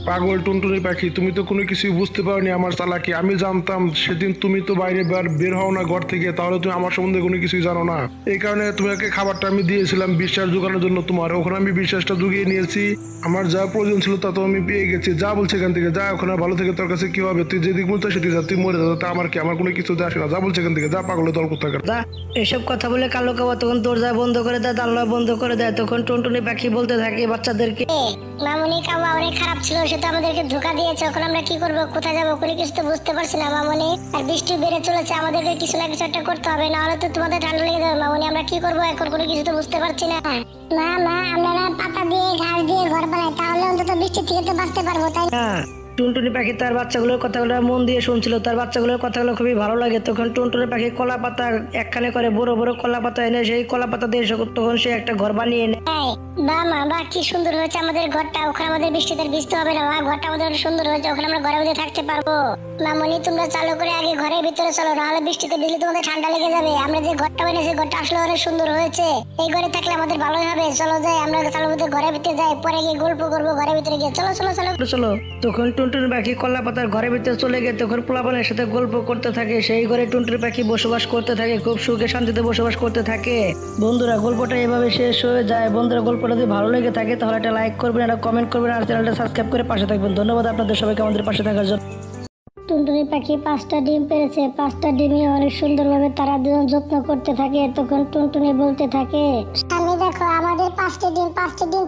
Speaker 4: পাগল টুনটুনি পাখি, তুমি তো কোনো কিছুই বুঝতে পারোনি আমার চালাকি। আমি জানতাম সেদিন তুমি তো বাইরে বের হও না ঘর থেকে, তাহলে তুমি আমার সম্বন্ধে কোনো কিছুই জানো না। এই কারণে তোমাকে খাবারটা আমি দিয়েছিলাম বিশ্বাস জোগানোর জন্য তোমার, ওখানে আমি বিশ্বাসটা জুগিয়ে নিয়েছি। আমার যা প্রয়োজন ছিল তা তো আমি পেয়ে গেছি। যা বলছে এখান থেকে যা, ওখানে ভালো থেকে তোর কাছে কি হবে? তুই যেদিক বলছো সেদিকে যা, তুই মরে যা, তা আমার কি? আমার কোনো কিছু আসে না, যা বলছে এখান থেকে যা, পাগলের দল কোথাকার।
Speaker 1: এসব কথা বলে কালো কাবা তখন দরজা বন্ধ করে দেয়, জানলা বন্ধ করে দেয়। তখন টুনটুনি পাখি বলতে থাকে বাচ্চাদেরকে,
Speaker 3: মামুনি কাওয়া অনেক খারাপ ছিল, সে তো আমাদেরকে ধোকা দিয়েছে, এখন আমরা কি করবো, কোথায় যাবো, কোনো কিছু তো বুঝতে পারছি না মামুনি। আর বৃষ্টি বেড়ে চলেছে, আমাদেরকে কিছু না কিছু একটা করতে হবে, না হলে তো তোমাদের ঠান্ডা লেগে যাবে মামুনি। আমরা কি করবো এখন, কোনো কিছু তো বুঝতে পারছি না। মা আমরা না পাতা দিয়ে ঘাস দিয়ে ঘর বানাই, তাহলে অন্তত বৃষ্টি থেকে তো বাঁচতে পারবো, তাই না?
Speaker 1: টুনটুনি পাখি তার বাচ্চাগুলোর কথাগুলো মন দিয়ে শুনছিল, তার বাচ্চাগুলোর কথাগুলো খুবই ভালো লাগে। তখন টুনটুনি পাখি কলা পাতা একখানে করে বড় বড় কলা পাতা এনে সেই কলা পাতা দিয়ে তখন সে একটা ঘর বানিয়ে নেয়।
Speaker 3: মা কি সুন্দর হয়েছে আমাদের ঘরটা, ওখানে আমাদের বৃষ্টিতে ভিজতে হবে না। মা ঘরটা আমাদের সুন্দর হয়েছে, ওখানে আমরা ঘরের মধ্যে থাকতে পারবো। মামনি, তোমরা চালু করে আগে ঘরের ভিতরে চলো, নাহলে বৃষ্টিতে ভিজলে তোমাদের ঠান্ডা লেগে যাবে। আমরা যে ঘরটা বানিয়েছি ঘরটা আসলে অনেক সুন্দর হয়েছে, এই ঘরে থাকলে আমাদের ভালোই হবে। চলো যাই, আমরা চালু ঘরের ভিতরে যাই, পরে গিয়ে গল্প করবো ঘরের ভিতরে গিয়ে। চলো চলো চলো
Speaker 1: চলো। তখন টুনটুনি পাখি কলা পাতার ঘরের ভিতরে চলে গিয়ে তখন পোলাপানের সাথে গল্প করতে থাকে। সেই ঘরে টুনটুনি পাখি বসবাস করতে থাকে, খুব সুখে শান্তিতে বসবাস করতে থাকে। বন্ধুরা, গল্পটা এভাবে শেষ হয়ে যায়। বন্ধুরা, গল্পটা যদি ভালো লেগে থাকে তাহলে একটা লাইক করবেন, একটা কমেন্ট করবেন, আর চ্যানেলটা সাবস্ক্রাইব করে পাশে থাকবেন। ধন্যবাদ আপনাদের সবাইকে আমাদের পাশে থাকার জন্য।
Speaker 3: টুনটুনি পাখি 5টা ডিম পেড়েছে, 5টা ডিমই অনেক সুন্দরভাবে তারা দুজন যত্ন করতে থাকে। তখন টুনটুনি বলতে থাকে, আমি দেখো আমাদের 5টি ডিম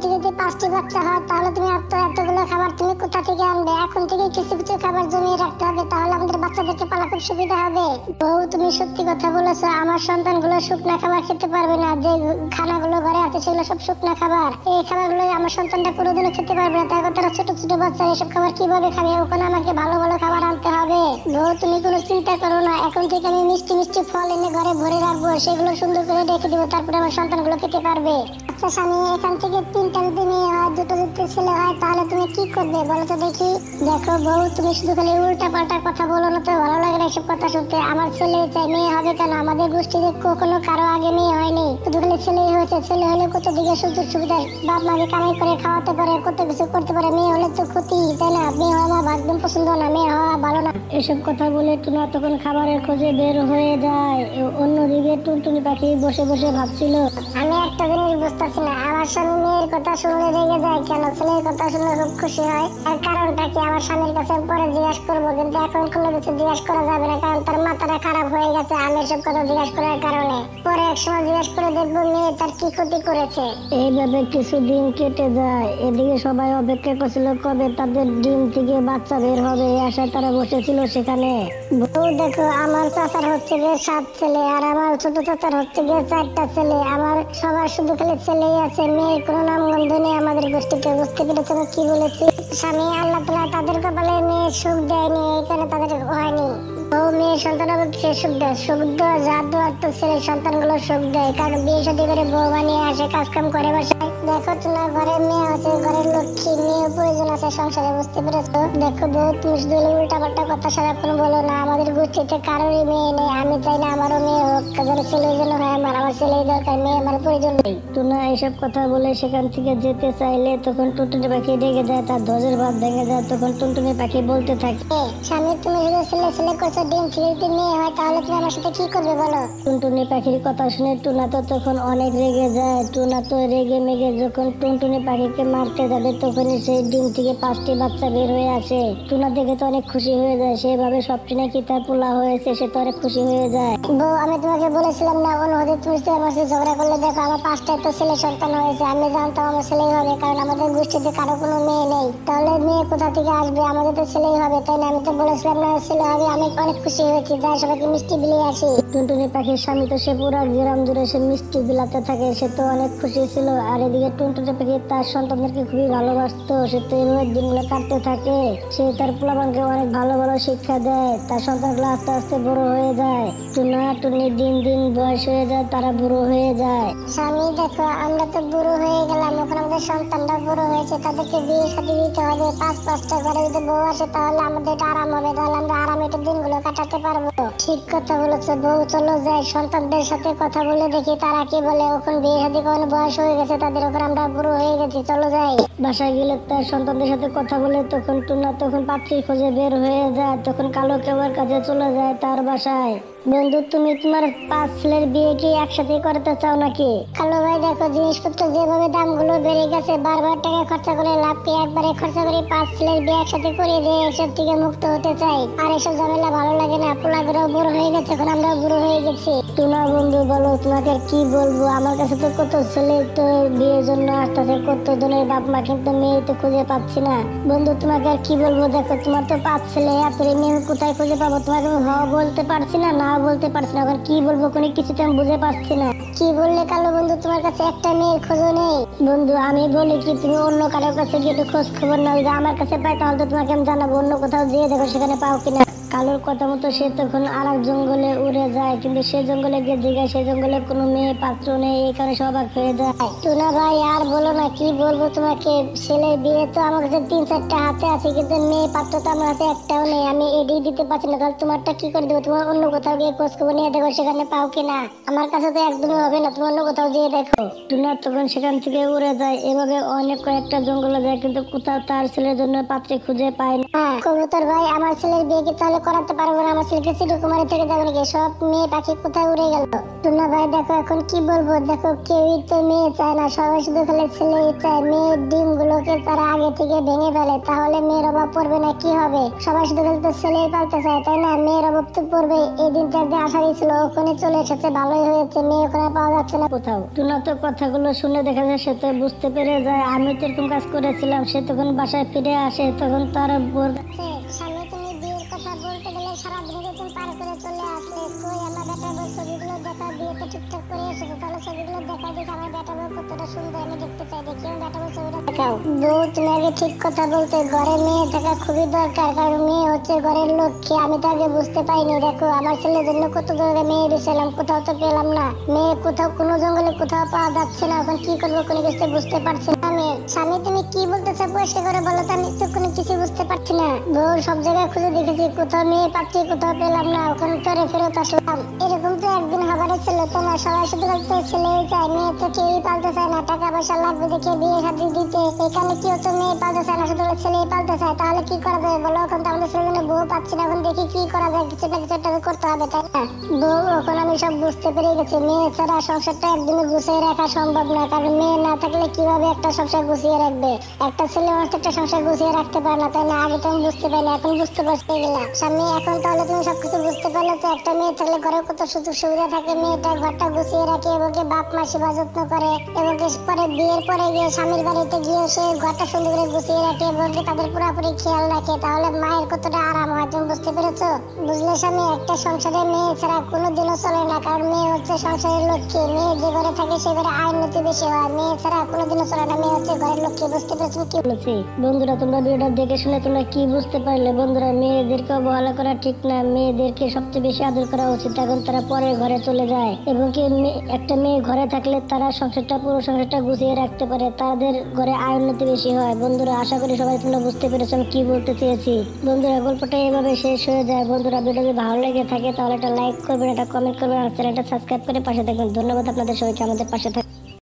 Speaker 3: থেকে যদি 5টি বাচ্চা হয়, তাহলে তুমি এতগুলো খাবার তুমি কোথা থেকে আনবে? এখন থেকে কিছু কিছু খাবার জমিয়ে রাখতে হবে, তাহলে আমাদের বাচ্চাদেরকে পালা খুব সুবিধা হবে। বউ তুমি সত্যি কথা বলেছো, আমার সন্তানগুলো শুকনা খাবার খেতে পারবে না। যে খানাগুলো ঘরে আছে সেগুলো সব শুকনা খাবার, এই খাবারগুলো আমার সন্তানটা কোনোদিনও খেতে পারবে না। তারপর তারা ছোট ছোট বাচ্চা এসব খাবার কিভাবে খাবে? ওখানে আমাকে ভালো ভালো খাবার আনতে হবে। বউ তুমি কোনো চিন্তা করো না, এখন থেকে আমি মিষ্টি মিষ্টি ফল এনে ঘরে ভরে রাখবো, সেগুলো সুন্দর করে রেখে দিব, তারপরে আমার সন্তানগুলো খেতে পারবে। আচ্ছা স্বামী, এখান থেকে 3টা যদি মেয়ে হয় 2টো যদি ছেলে হয় তাহলে তুমি কি করবে বলো তো দেখি? দেখো বউ, তুমি শুধু খালি উল্টা পাল্টা কথা বলো না তো, ভালো লাগে না এসব কথা শুনতে। আমার ছেলে চাই, মেয়ে হবে কেন? আমাদের গোষ্ঠীতে কখনো কারো আগে মেয়ে হয়নি, শুধু খালি ছেলেই হয়েছে। ছেলে হলে কত দিকে সুযোগ সুবিধা, বাপ মাকে কামাই করে খাওয়াতে পারে, কত কিছু করতে পারে। মেয়ে হলে তো ক্ষতি, তাই না? মেয়ে হওয়া আমার একদম পছন্দ না, মেয়ে হওয়া ভালো না।
Speaker 1: এসব কথা বলে টুনা তখন খাবারের খোঁজে বের হয়ে যায়। অন্যদিকে টুনটুনি পাখি বসে বসে ভাবছিল,
Speaker 3: আমি একটা জিনিস বুঝতেছি না, আমার স্বামী মেয়ের কথা শুনলে রেগে যায় কেন, ছেলের কথা শুনলে খুব খুশি হয়? আর কারণটা কি? আমার স্বামীর কাছে পরে জিজ্ঞাসা করবো, কিন্তু এখন কোনো কিছু জিজ্ঞাসা করা যাবে না, কারণ তার মাথাটা খারাপ হয়ে গেছে আমি এসব কথা জিজ্ঞাসা করার কারণে। পরে এক সময় জিজ্ঞাসা করে দেখবো মেয়ে তার কি ক্ষতি করেছে।
Speaker 1: এইভাবে কিছুদিন কেটে যায়। এদিকে সবাই অপেক্ষা করছিল কবে তাদের ডিম থেকে বাচ্চা বের হবে, এই আশায় তারা বসেছিল সেখানে।
Speaker 3: বউ দেখো, আমার চাচার হচ্ছে গিয়ে 7 ছেলে, আর আমার ছোট চাচার হচ্ছে গিয়ে 4টা ছেলে। আমার সবার শুধু খালি ছেলেই আছে, মেয়ের কোনো নামগন্ধ নেই আমাদের গোষ্ঠীতে। বুঝতে পেরেছো আমি কি বলেছি? স্বামী আল্লাহ তাআলা তাদের কপালে মেয়ের সুখ দেয়নি, এই কারণে তাদের হয়নি। বউ মেয়ের সন্তান সে সুখ দেয়, সুখ দেওয়া যা দেওয়ার তো ছেলের সন্তানগুলো সুখ দেয়, কারণ বিয়ে শাদী করে বউ বানিয়ে আসে, কাজ কাম করে বাসায়। দেখো তোমার ঘরের মেয়ে আছে, ঘরের লক্ষ্মী, মেয়ে প্রয়োজন আছে সংসারে, বুঝতে পেরেছো? দেখো বউ, তুমি শুধু উল্টা পাল্টা কথা সারাক্ষণ বলো না। আমাদের গোষ্ঠীতে কারোরই মেয়ে নেই, আমি চাই না আমারও মেয়ে হোক, যেন ছেলের জন্য হয়। আমার ছেলেই দরকার, মেয়ে আমার প্রয়োজন নেই।
Speaker 1: টুনা এসব কথা বলে সেখান থেকে যেতে চাইলে তখন টুনটুনি পাখি রেগে যায়, তার ধ্বজের ভাব ভেঙে যায়। তখন টুনটুনি পাখি বলতে থাকে,
Speaker 3: স্বামী তুমি শুধু ছেলে ছেলে করছো, ডিম থেকে যদি মেয়ে হয় তাহলে তুমি আমার সাথে কি করবে বলো?
Speaker 1: টুনটুনি পাখির কথা শুনে টুনা তো তখন অনেক রেগে যায়। টুনা তো রেগে মেগে যখন টুনটুনি পাখিকে মারতে যাবে তখনই সেই ডিম থেকে 5টি বাচ্চা বের হয়ে আসে। টুনা দেখে তো অনেক খুশি হয়ে যায়, সেভাবে সবটি নাকি তার পোলা হয়েছে, সে তো অনেক খুশি হয়ে যায়।
Speaker 3: বউ, আমি তোমাকে বলেছিলাম না অনুভূতি, তুমি তো আমার সাথে ঝগড়া করলে। দেখো আমার 5টাই তো ছেলে সন্তান হয়েছে, আমি জানতাম আমার ছেলেই হবে, কারণ আমাদের গোষ্ঠীতে কারো কোনো মেয়ে নেই। তাহলে মেয়ে কোথা থেকে আসবে? আমাদের তো ছেলেই হবে, তাই না? আমি তো বলেছিলাম না ছেলে হবে। আমি অনেক খুশি হয়েছি, যাই সবাইকে মিষ্টি বিলিয়ে আসি।
Speaker 1: টুনটুনি পাখির স্বামী তো সে পুরো গ্রাম জুড়ে সে মিষ্টি বিলাতে থাকে, সে তো অনেক খুশি ছিল। আর এদিকে টুনটুনি পাখি তার সন্তানদেরকে খুবই ভালোবাসতো, সে তো এইভাবে দিনগুলো কাটতে থাকে। সে তার পোলাপানকে অনেক ভালো ভালো শিক্ষা দেয়, তার সন্তানগুলো আস্তে আস্তে বড় হয়ে যায়। টুনা টুনি দিন দিন বয়স হয়ে যায়, তারা বুড়ো হয়ে যায়।
Speaker 3: স্বামী দেখো, আমরা তো বুড়ো হয়ে গেলাম, এখন আমাদের সন্তানরা বুড়ো হয়েছে, তাদেরকে বিয়ে শাদী দিতে হবে। 5-5টা ঘরে যদি বউ আসে তাহলে আমাদের এটা আরাম হবে, তাহলে আমরা আরামে একটু দিনগুলো কাটাতে পারবো। ঠিক কথা বলেছে বউ, চলো যাই সন্তানদের সাথে কথা বলে দেখি তারা কি বলে। এখন বিয়ে শাদী করার বয়স হয়ে গেছে তাদের, ওখানে আমরা বুড়ো হয়ে গেছি, চলো যাই।
Speaker 1: বাসায় গেলে তার সন্তানদের সাথে কথা বলে তখন টুনা তখন পাত্রী খোঁজে বের হয়ে যায়। তখন কালো কেবার কাছে চলে যায় তার বাসায়। বন্ধু, তুমি তোমার 5 ছেলের বিয়ে কি একসাথে করতে চাও নাকি?
Speaker 3: কালো ভাই দেখো, জিনিসপত্র যেভাবে দামগুলো বেড়ে গেছে, বারবার টাকা খরচা করে লাভ কি? একবারে খরচা করে 5 ছেলের বিয়ে একসাথে করে দিয়ে এসব থেকে মুক্ত হতে চাই। আর এসব ঝামেলা ভালো লাগে না, পোলাগুলোও বুড়ো হয়ে গেছে, এখন আমরাও বুড়ো হয়ে গেছি।
Speaker 1: টুনা বন্ধু বলো, তোমাকে আর কি বলবো? আমার কাছে তো কত ছেলে তো বিয়ের জন্য আসতেছে, কত জনের বাপ মা, কিন্তু মেয়ে তো খুঁজে পাচ্ছি না। বন্ধু তোমাকে আর কি বলবো? দেখো তোমার তো 5 ছেলে, এত মেয়ে কোথায় খুঁজে পাবো? তোমাকে আমি হওয়া বলতে পারছি না, না বলতে পারছি না, এখন কি বলবো কোনো কিছু তো আমি বুঝে পাচ্ছি না।
Speaker 3: কি বললে কালো বন্ধু, তোমার কাছে একটা মেয়ের খোঁজও নেই?
Speaker 1: বন্ধু আমি বলি কি, তুমি অন্য কারোর কাছে গিয়ে একটু খোঁজ খবর নাও, যদি আমার কাছে পাই তাহলে তো তোমাকে আমি জানাবো, অন্য কোথাও যেয়ে দেখো সেখানে পাও কিনা। কালোর কথা মতো সে তখন আর এক জঙ্গলে উড়ে যায়, কিন্তু সে জঙ্গলে গিয়ে জিজ্ঞাসা, সে জঙ্গলে কোনো মেয়ে পাত্র নেই, এই কারণে সে অবাক হয়ে যায়।
Speaker 3: টুনা ভাই আর বলো না, কি বলবো তোমাকে, ছেলের বিয়ে তো আমার কাছে 3-4টা হাতে আছে, কিন্তু মেয়ে পাত্র তো আমার হাতে একটাও নেই, আমি এডি দিতে পারছি না। তাহলে তোমারটা কি করে দেবো? তোমার অন্য কোথাও গিয়ে খোঁজ খবর নিয়ে দেখো সেখানে পাও কিনা। আমার কাছে তো একদমই হবে না, তুমি অন্য কোথাও গিয়ে দেখো।
Speaker 1: টুনা তখন সেখান থেকে উড়ে যায়, এভাবে অনেক কয়েকটা জঙ্গলে যায়, কিন্তু কোথাও তার ছেলের জন্য পাত্রী খুঁজে পায় না।
Speaker 3: কবুতর ভাই, আমার ছেলের বিয়ে কি তাহলে করাতে পারবো না? আমার ছেলেকে চিরকুমারী থেকে যাবে নাকি? সব মেয়ে পাখি কোথায় উড়ে গেল? টুনা ভাই দেখো, এখন কি বলবো? দেখো কেউই তো মেয়ে চায় না, সবাই শুধু খালি ছেলেই চায়। মেয়ের ডিম গুলোকে তারা আগে থেকে ভেঙে ফেলে, তাহলে মেয়ের অভাব পড়বে না, কি হবে? সবাই শুধু খালি তো ছেলেই পালতে চায়, তাই না? মেয়ের অভাব তো পড়বে। এই দিনটা একদিন আসারই ছিল, ওখানে চলে এসেছে, ভালোই হয়েছে, মেয়ে ওখানে পাওয়া যাচ্ছে না কোথাও।
Speaker 1: টুনা তো কথাগুলো শুনে দেখা যায়, সে তো বুঝতে পেরে যায় আমি তো এরকম কাজ করেছিলাম। সে তখন বাসায় ফিরে আসে, তখন তার খবর?
Speaker 3: স্বামী তুমি বিয়ের কথা বলতে গেলে সারাদিন তুমি পার করে চলে আসলে, কই আমার বেটা বউ ছবিগুলো দেখা, বিয়ে তো ঠিকঠাক করে এসেছো, তাহলে ছবিগুলো দেখা দেখি আমার বেটা বউ কতটা সুন্দর আমি দেখতে চাই, দেখি আমার বেটা বউ ছবিটা দেখাও। বউ তুমি আগে ঠিক কথা বলতে, ঘরে মেয়ে থাকা খুবই দরকার, কারণ মেয়ে হচ্ছে ঘরের লক্ষ্মী। আমি তো আগে বুঝতে পাইনি, দেখো আমার ছেলের জন্য কত জায়গায় মেয়ে বেছিলাম, কোথাও তো পেলাম না মেয়ে, কোথাও কোনো জঙ্গলে কোথাও পাওয়া যাচ্ছে না, এখন কি করবো কোনো কিছু বুঝতে পারছি না। স্বামী তুমি কি বলতেছো পরিষ্কার করে বলো তো, আমি তো কোনো কিছু বুঝতে পারছি না। বউ সব জায়গায় খুঁজে দেখেছি, কোথাও মেয়ে পাচ্ছি কোথাও পেলাম না, ওখানে তোরে ফেরত আসলাম। এরকম তো একদিন হবারই ছিল তো না, সবাই শুধু তো ছেলেই চায়, মেয়ে তো কেউই পালতে চায় না, টাকা পয়সা লাগবে দেখে বিয়ে শাদী দিতে, এখানে কেউ তো মেয়ে পালতে চায় না, শুধু ছেলেই পালতে চায়। তাহলে কি করা যায় বলো, এখন তো আমাদের ছেলে বউ পাচ্ছি না, এখন দেখি কি করা যায়, কিছু না কিছু একটা করতে হবে তাই না। বউ এখন আমি সব বুঝতে পেরে গেছি, মেয়ে ছাড়া সংসারটা একদিনে গুছিয়ে রাখা সম্ভব না, কারণ মেয়ে না থাকলে কিভাবে একটা সংসার গুছিয়ে রাখবে, একটা ছেলে মানুষ একটা সংসার গুছিয়ে রাখতে পারে না তাই না। আগে তো আমি বুঝতে পারি না, এখন বুঝতে পারছি গেলাম। স্বামী এখন তাহলে তুমি সবকিছু বুঝতে পারলে তো, একটা মেয়ে থাকলে ঘরে কত সুযোগ সুবিধা থাকে, মেয়েটা ঘরটা গুছিয়ে রাখে এবং বাপ মা সেবা যত্ন করে, এবং পরে বিয়ের পরে গিয়ে স্বামীর বাড়িতে গিয়ে সে ঘরটা সুন্দর করে গুছিয়ে রাখে এবং তাদের পুরোপুরি খেয়াল রাখে, তাহলে মায়ের কতটা আরাম হয় তুমি বুঝতে পেরেছো। বুঝলে স্বামী, একটা সংসারে মেয়ে ছাড়া কোনোদিনও চলে না, কারণ মেয়ে হচ্ছে সংসারের লক্ষ্মী, মেয়ে যে ঘরে থাকে সে ঘরে আইনতি বেশি হয়, মেয়ে ছাড়া কোনোদিনও চলে না, মেয়ে হচ্ছে ঘরের লক্ষ্মী। বুঝতে পেরেছো কি বলেছি?
Speaker 1: বন্ধুরা তোমরা ভিডিওটা দেখে শুনে তোমরা কি বুঝতে পারলে? বন্ধুরা মেয়েদেরকে অবহেলা করা ঠিক না, মেয়েদেরকে সবচেয়ে বেশি আদর করা উচিত, এখন তারা পরের ঘরে চলে যায়, এবং কি একটা মেয়ে ঘরে থাকলে তারা সংসারটা পুরো সংসারটা গুছিয়ে রাখতে পারে, তাদের ঘরে আয় উন্নতি বেশি হয়। বন্ধুরা আশা করি সবাই তোমরা বুঝতে পেরেছো আমি কি বলতে চেয়েছি। বন্ধুরা গল্পটা এভাবে শেষ হয়ে যায়। বন্ধুরা ভিডিও যদি ভালো লেগে থাকে তাহলে একটা লাইক করবেন, একটা কমেন্ট করবেন, আর চ্যানেলটা সাবস্ক্রাইব করে পাশে থাকবেন। ধন্যবাদ আপনাদের সবাইকে আমাদের পাশে থাকবেন।